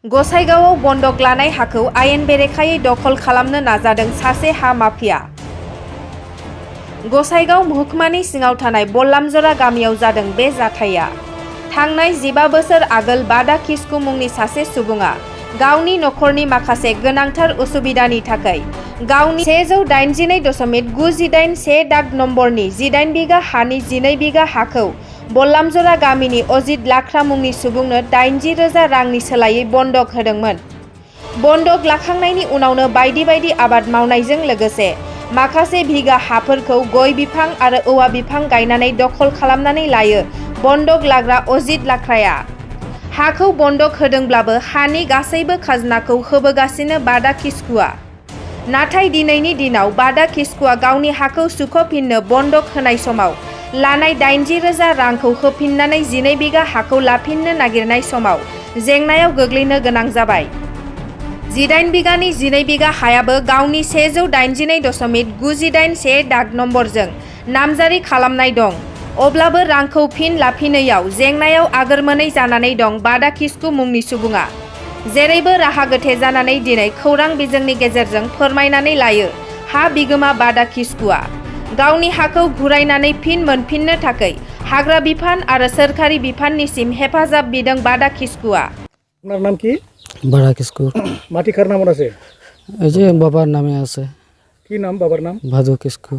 गसाइगावआव बन्दक लानाय हाखौ आयेन बेरेखायै दखल खालामनो नाजादों सासे हा माफिया। गसाइगाव महकुमानि सिङाव थानाय बल्लामजरा गामियाव जादों बे जाथाया। थांनाय 15 बोसोर आगोल बादा किस्कु मुंनि सासे सुबुङा गावनि नखरनि माखासे गोनांथार उसुबिदानि थाखाय गावनि 189.98 नम्बरनि 18 बिगा हानि 12 बिगा हाखौ बल्लामजरा गामिनि अजित लाख्रा मुंनि सुबुंनो 80,000 रांनि सोलायै बन्दक होदोंमोन। बन्दक लाखांनायनि उनावनो बायदि बायदि आबाद मावनायजों लोगोसे माखासे बिगा हाफोरखौ गय बिफां आरो औवा बिफां गायनानै दखल खालामनानै लायो बन्दक लाग्रा अजित लाख्राया। हाखौ बन्दक होदोंब्लाबो हानि गासैबो खाजोनाखौ होबोगासिनो बादा किस्कुआ। नाथाय दिनैनि दिनाव बादा किस्कुआ गावनि हाखौ सुख'फिननो बन्दक होनाय समाव लानाय 80,000 रांखौ होफिननानै 12 बिगा हाखौ लाफिननो नागिरनाय समाव जेंनायाव गोग्लैनो गोनां जाबाय। 18 बिगानि 12 बिगा हायाबो गावनि 189.98 नम्बरजों नामजारि खालामनाय दं। अब्लाबो रांखौ फिन लाफिनैयाव जेंनायाव आगोरमोनै जानानै दं बादा किस्कु मुंनि सुबुङा। जेरैबो राहा गोथे जानानै दिनै खौरां बिजोंनि गेजेरजों फोरमायनानै लायो हा बिगोमा बादा किस्कुआ। गावनि हाखौ घुरायनानै फिन मोनफिननो थाखाय हाग्रा बिफान आरो सोरखारि बिफाननिसिम हेफाजाब बिदों बादा किस्कुआ। আপনার নাম কি? বাড়া কিসকু। মাটি কার নামত আছে? এই যে বাবার নামে আছে। কি নাম বাবার নাম? ভাদু কিসকু।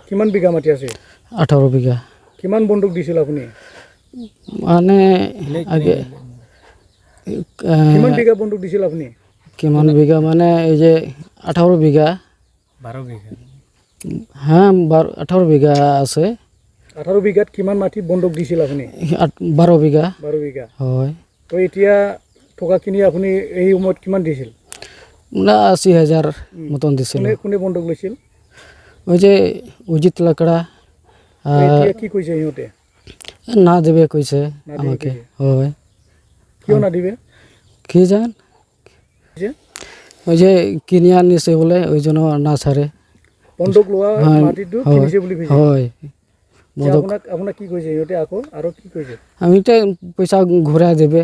কিমান বিঘা মাটি আছে? 18 বিঘা। কিমান বন্দুক দিছিল আপুনি? মানে আগে কিমান বিঘা বন্দুক দিছিল আপুনি? কিমান বিঘা মানে এই যে 18 বিঘা। 12 বিঘা। হ্যাঁ 18 বিঘা আছে। 18 বিঘাত কিমান মাটি বন্দুক দিছিল আপুনি? 12 বিঘা। 12 বিঘা। হয়। তো এতিয়া টকাখিনি আপুনি এই সময়ত কিমান দিছিল? 80,000 মতন দিছিল। কোনে বন্দুক লৈছিল? ওই যে অজিত লাকড়া। এতিয়া কি কৈছে সিহঁতে? না দেবে কইছে আমাকে। হয়। কিয় না দিবে? কি জান? ওই যে কিনে আনিছে বলে ওই জন্য না ছাড়ে। বন্দুক লোৱা মাটিটো কিনিছে বুলি কৈছে। হয়। আপোনাক কি কৈছে সিহঁতে আকৌ আৰু কি কৈছে? আমি তো পয়সা ঘুরা দেবে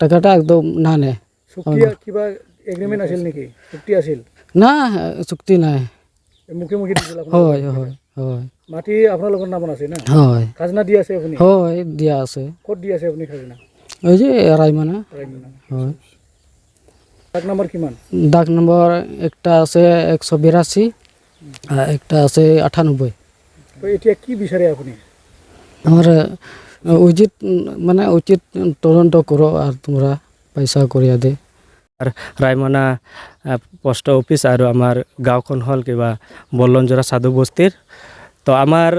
টাকাটা একদম না নে। চুক্তি কিবা এগ্রিমেন্ট আছিল নেকি? চুক্তি আছিল? না চুক্তি নাই। মুখে মুখে দিছিল আপোনাক? হয় হয় হয়। মাটি আপোনালোকৰ নামত আছে না? হয়। খাজনা দি আছে আপুনি? হয় দিয়া আছে। ক'ত দি আছে আপুনি খাজনা? ওই যে রায়মানা। রায়মানা। হয়। দাগ নাম্বার কিমান? দাগ নম্বর একটা আছে 182 আর একটা আছে 98। তো এতিয়া কি বিচাৰে আপুনি? আমার উচিত মানে উচিত তদন্ত করো আর তোমরা পয়সা করিয়া দে। আর রায়মনা পোস্ট অফিস আর আমার গাঁওখন হল কিবা বল্লমজরা সাধু বস্তির। তো আমার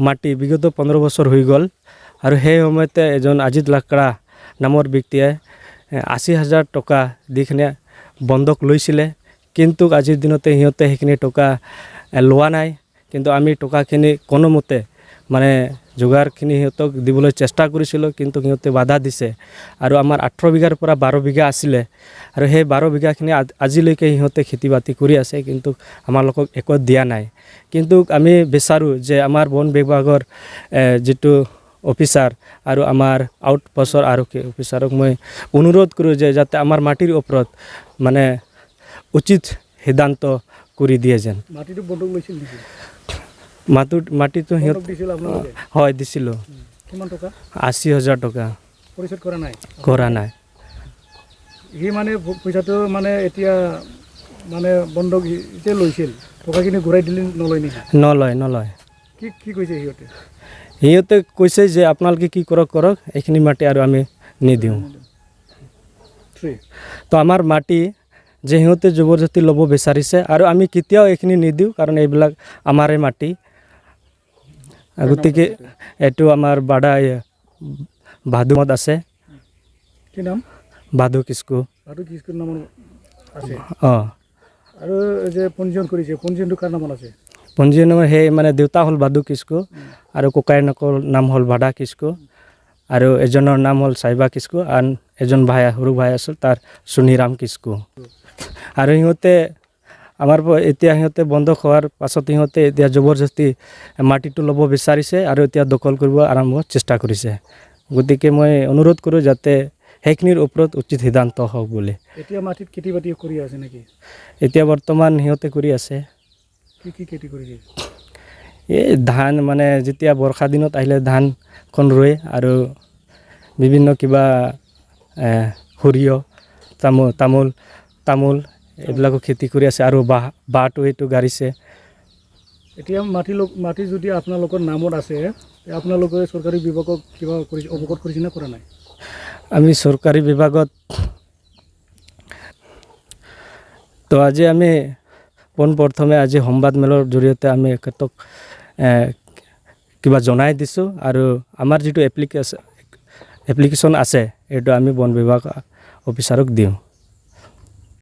মাটি বিগত 15 বছর হয়ে গল আর সেই সময়তে এজন আজিত লাকড়া নামৰ ব্যক্তিয়ে 80,000 টকা দি কিনে বন্ধক লৈছিলে, কিন্তু আজিৰ দিনতে সিহঁতে সেইখিনি টকা লোৱা নাই। কিন্তু আমি টকাখিনি কোনোমতে মানে যোগাৰখিনি সিহঁতক দিবলৈ চেষ্টা কৰিছিলোঁ, কিন্তু সিহঁতে বাধা দিছে। আৰু আমাৰ 18 বিঘাৰ পৰা 12 বিঘা আছিলে আৰু সেই 12 বিঘাখিনি আজিলৈকে সিহঁতে খেতি বাতি কৰি আছে, কিন্তু আমালোকক একো দিয়া নাই। কিন্তু আমি বিচাৰোঁ যে আমাৰ বন বিভাগৰ যিটো অফিচাৰ আৰু আমাৰ আউটপোষ্টৰ আৰক্ষী অফিচাৰক মই অনুৰোধ কৰোঁ যে যাতে আমাৰ মাটিৰ ওপৰত মানে উচিত সিদ্ধান্ত কৰি দিয়ে যেন। মাটিটো বন্ধক লৈছিল নেকি? মাটিটো সিহঁত দিছিল আপোনালোকে? হয় দিছিলোঁ। কিমান টকা? 80,000 টকা। পৰিশোধ কৰা নাই? কৰা নাই। সি মানে পইচাটো মানে এতিয়া মানে বন্ধক যে লৈছিল টকাখিনি ঘূৰাই দিলে নলয় নেকি? নলয়। কি কৈছে সিহঁতে? সিহঁতে কৈছে যে আপোনালোকে কি কৰক এইখিনি মাটি আৰু আমি নিদিওঁ। তো আমাৰ মাটি যে সিহঁতে জবৰদস্তি ল'ব বিচাৰিছে আৰু আমি কেতিয়াও এইখিনি নিদিওঁ, কাৰণ এইবিলাক আমাৰে মাটি। গতিকে এইটো আমাৰ বাদা ভাদুমত আছে। কি নাম? ভাদু কিসকু। ভাদু কিস্কুৰ নামত আছে? অঁ। আৰু যে পঞ্জীয়ন কৰিছে, পঞ্জীয়নটো কাৰ নামত আছে? পঞ্জীয়ন সেই মানে দেউতা হ'ল ভাদু কিসকু আৰু ককায়েকৰ নাম হ'ল বাদা কিসকু আৰু এজনৰ নাম হ'ল চাইবা কিসকু, আন এজন ভাই সৰু ভাই আছিল তাৰ সুনিৰাম কিসকু। আৰু সিহঁতে আমাৰ এতিয়া সিহঁতে বন্ধ হোৱাৰ পাছত সিহঁতে এতিয়া জবৰদস্তি মাটিটো ল'ব বিচাৰিছে আৰু এতিয়া দখল কৰিব চেষ্টা কৰিছে। গতিকে মই অনুৰোধ কৰোঁ যাতে সেইখিনিৰ ওপৰত উচিত সিদ্ধান্ত হওক বুলি। এতিয়া মাটিত খেতি বাতি কৰি আছে নেকি? এতিয়া বৰ্তমান সিহঁতে কৰি আছে কি খেতি কৰিছে? এই ধান, মানে যেতিয়া বৰ্ষা দিনত আহিলে ধানখন ৰুৱে আৰু বিভিন্ন কিবা সৰিয়হ, তামোল এইবিলাকো খেতি কৰি আছে আৰু বাঁহটো এইটো গাড়িছে। এতিয়া মাটি যদি আপোনালোকৰ নামত আছে, আপোনালোকে চৰকাৰী বিভাগক কিবা অৱগত কৰিছে নে কৰা নাই? আমি চৰকাৰী বিভাগত তো আজি আমি পোনপ্ৰথমে আজি সংবাদমেলৰ জৰিয়তে আমি এখেতক কিবা জনাই দিছোঁ আৰু আমাৰ যিটো এপ্লিকেশ্যন আছে এইটো আমি বন বিভাগ অফিচাৰক দিওঁ।